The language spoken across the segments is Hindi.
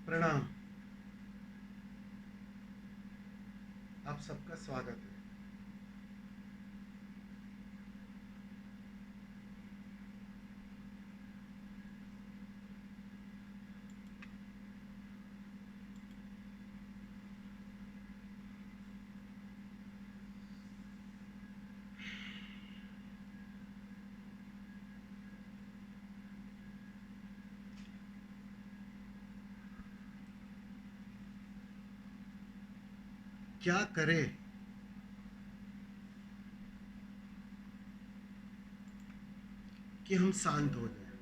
प्रणाम। आप सबका स्वागत है। क्या करें कि हम शांत हो जाएं?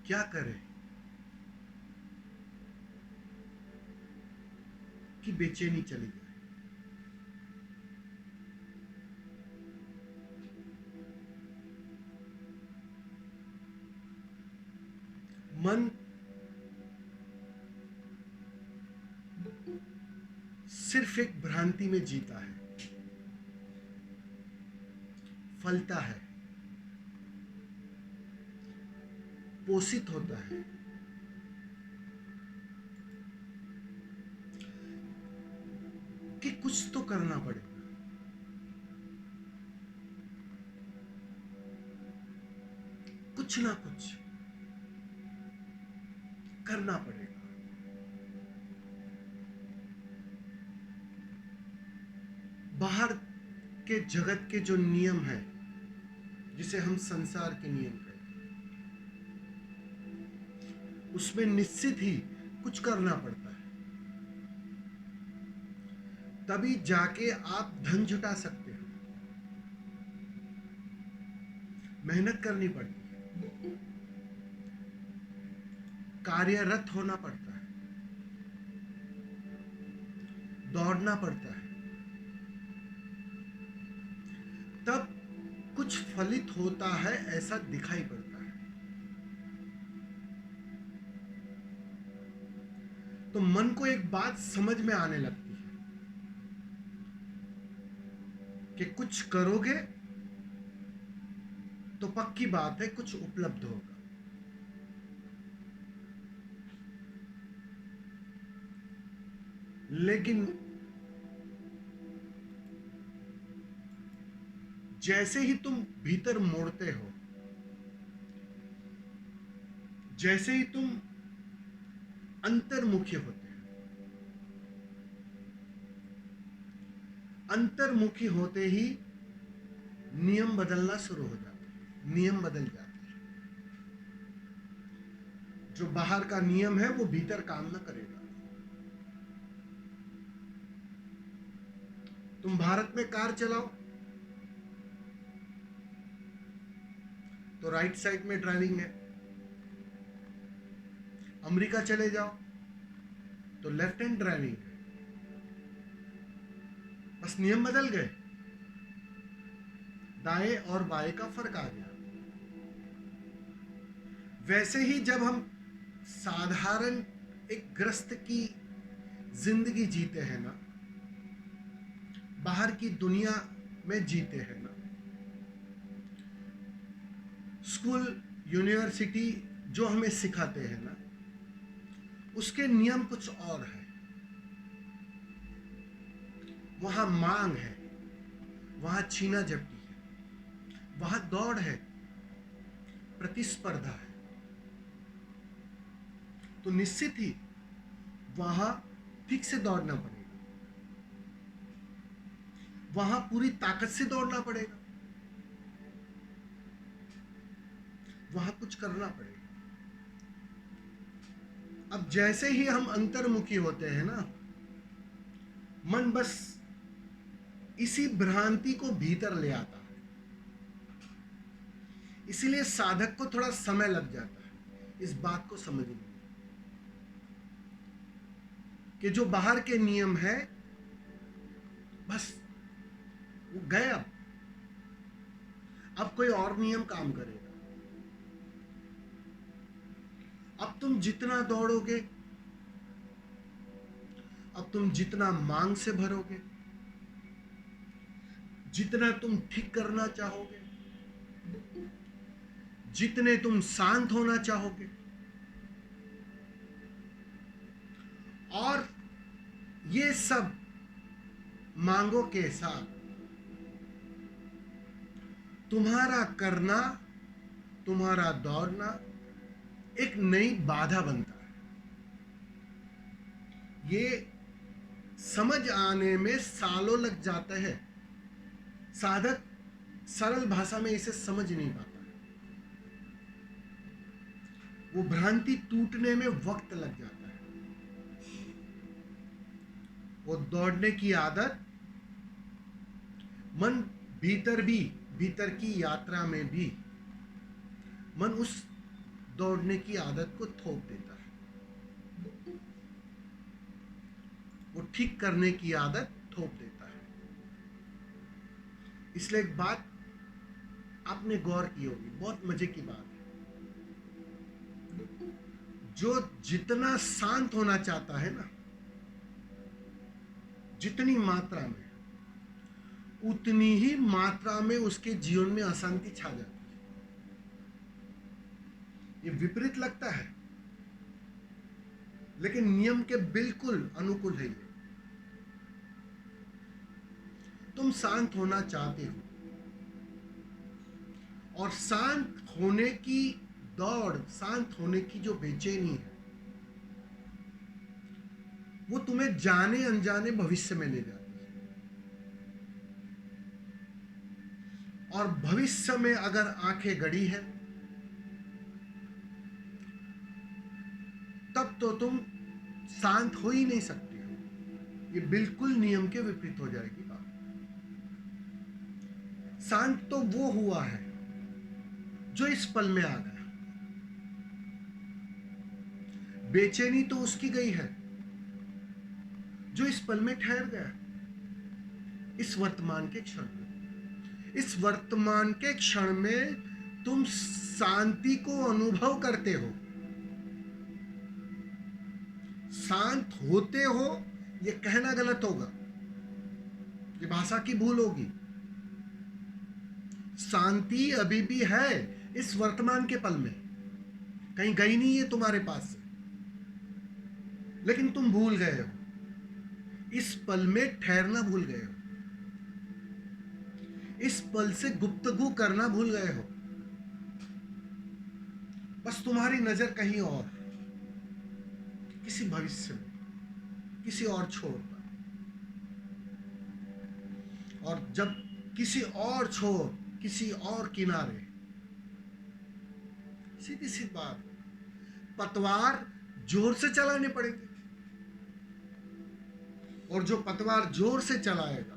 क्या करें कि बेचैनी चली जाए? मन सिर्फ एक भ्रांति में जीता है, फलता है, पोषित होता है, कि कुछ तो करना पड़ेगा। कुछ ना कुछ करना पड़ेगा। बाहर के जगत के जो नियम है, जिसे हम संसार के नियम कहते हैं, उसमें निश्चित ही कुछ करना पड़ता है। तभी जाके आप धन जुटा सकते हो। मेहनत करनी पड़ती है, कार्यरत होना पड़ता है, दौड़ना पड़ता है, तब कुछ फलित होता है, ऐसा दिखाई पड़ता है। तो मन को एक बात समझ में आने लगती है कि कुछ करोगे तो पक्की बात है कुछ उपलब्ध होगा। लेकिन जैसे ही तुम भीतर मुड़ते हो, जैसे ही तुम अंतर्मुखी होते हो, अंतर्मुखी होते ही नियम बदलना शुरू हो जाते हैं, नियम बदल जाते हैं। जो बाहर का नियम है वो भीतर काम ना करेगा। तुम भारत में कार चलाओ तो राइट साइड में ड्राइविंग है, अमेरिका चले जाओ तो लेफ्ट हैंड ड्राइविंग है। बस नियम बदल गए, दाएं और बाएं का फर्क आ गया। वैसे ही जब हम साधारण एक ग्रस्त की जिंदगी जीते हैं ना, बाहर की दुनिया में जीते हैं ना, स्कूल यूनिवर्सिटी जो हमें सिखाते हैं ना, उसके नियम कुछ और है। वहां मांग है, वहां छीना झपटी है, वहां दौड़ है, प्रतिस्पर्धा है। तो निश्चित ही वहां ठीक से दौड़ना पड़ेगा, वहां पूरी ताकत से दौड़ना पड़ेगा, वहां कुछ करना पड़ेगा। अब जैसे ही हम अंतर्मुखी होते हैं ना, मन बस इसी भ्रांति को भीतर ले आता है। इसीलिए साधक को थोड़ा समय लग जाता है इस बात को समझने में कि जो बाहर के नियम है बस वो गए। अब कोई और नियम काम करेगा। अब तुम जितना दौड़ोगे, अब तुम जितना मांग से भरोगे, जितना तुम ठीक करना चाहोगे, जितने तुम शांत होना चाहोगे और ये सब मांगों के साथ तुम्हारा करना, तुम्हारा दौड़ना एक नई बाधा बनता है। ये समझ आने में सालों लग जाते हैं। साधक सरल भाषा में इसे समझ नहीं पाता है। वो भ्रांति टूटने में वक्त लग जाता है। वो दौड़ने की आदत मन भीतर की यात्रा में भी मन उस दौड़ने की आदत को थोप देता है। वो ठीक करने की आदत थोप देता है। इसलिए एक बात आपने गौर की होगी, बहुत मजे की बात है। जो जितना शांत होना चाहता है ना, जितनी मात्रा में, उतनी ही मात्रा में उसके जीवन में अशांति छा जाती है। ये विपरीत लगता है, लेकिन नियम के बिल्कुल अनुकूल है ये। तुम शांत होना चाहते हो और शांत होने की दौड़, शांत होने की जो बेचैनी है, वो तुम्हें जाने अनजाने भविष्य में ले जाती है। और भविष्य में अगर आंखें गड़ी है, तब तो तुम शांत हो ही नहीं सकते हो। ये बिल्कुल नियम के विपरीत हो जाएगी बात। शांत तो वो हुआ है जो इस पल में आ गया। बेचैनी तो उसकी गई है जो इस पल में ठहर गया, इस वर्तमान के क्षण में। इस वर्तमान के क्षण में तुम शांति को अनुभव करते हो, शांत होते हो। ये कहना गलत होगा, ये भाषा की भूल होगी। शांति अभी भी है इस वर्तमान के पल में, कहीं गई नहीं है तुम्हारे पास से, लेकिन तुम भूल गए हो, इस पल में ठहरना भूल गए हो, इस पल से गुफ्तगू करना भूल गए हो। बस तुम्हारी नजर कहीं और, किसी भविष्य में, किसी और छोर पर। और जब किसी और छोर, किसी और किनारे, सीधी सी बात, पतवार जोर से चलाने पड़ेगी। और जो पतवार जोर से चलाएगा,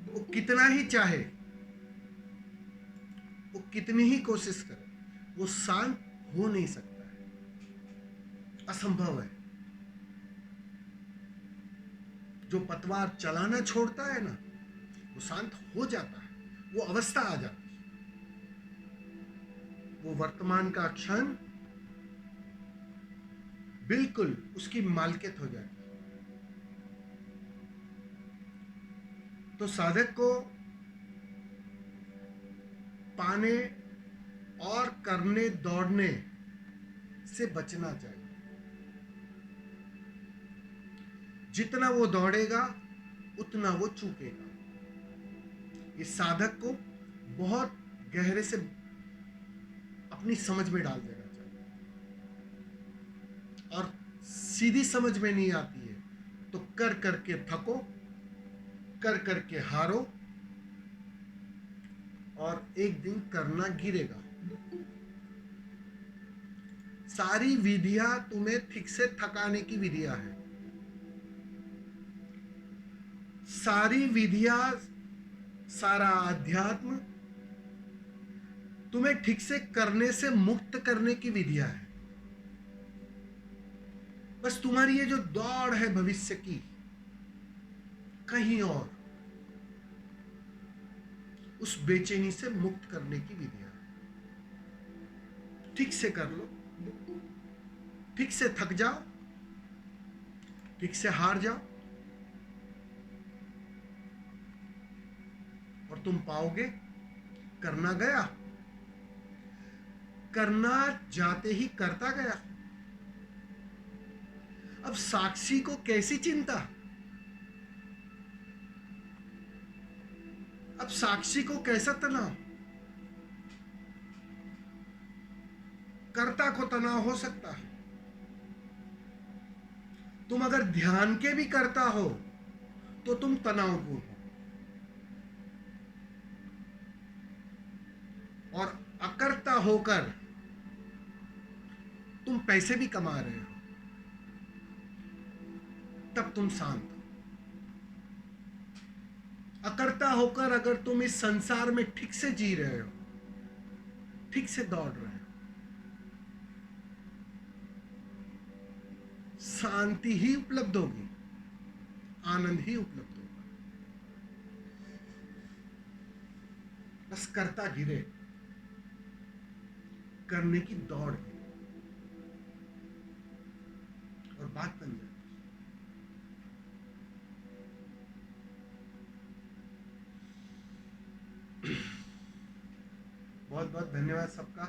वो कितना ही चाहे, वो कितनी ही कोशिश करे, वो शांत हो नहीं सकता है, असंभव है। जो पतवार चलाना छोड़ता है ना, वो शांत हो जाता है, वो अवस्था आ जाती है, वो वर्तमान का क्षण बिल्कुल उसकी मालकियत हो जाती है। तो साधक को पाने और करने, दौड़ने से बचना चाहिए। जितना वो दौड़ेगा उतना वो चूकेगा। इस साधक को बहुत गहरे से अपनी समझ में डाल देना चाहिए। और सीधी समझ में नहीं आती है तो कर करके थको, कर करके हारो, और एक दिन करना गिरेगा। सारी विधियां तुम्हें ठीक से थकाने की विधियां हैं। सारी विधियां, सारा अध्यात्म तुम्हें ठीक से करने से मुक्त करने की विधियां है। बस तुम्हारी ये जो दौड़ है भविष्य की, कहीं और, उस बेचैनी से मुक्त करने की विधियां ठीक से कर लो, ठीक से थक जाओ, ठीक से हार जाओ, और तुम पाओगे करना गया, करना जाते ही करता गया। अब साक्षी को कैसी चिंता, अब साक्षी को कैसा तनाव, कर्ता को तनाव हो सकता है। तुम अगर ध्यान के भी करता हो तो तुम तनावपूर्ण हो, और अकर्ता होकर तुम पैसे भी कमा रहे हो तब तुम शांत हो। अकर्ता होकर अगर तुम इस संसार में ठीक से जी रहे हो, ठीक से दौड़ रहे हो, शांति ही उपलब्ध होगी, आनंद ही उपलब्ध होगा। बस करता गिरे, करने की दौड़ है और बात बन जाए। बहुत बहुत धन्यवाद सबका।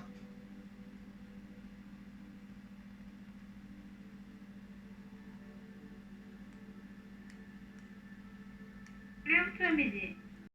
प्रियम स्वामी जी।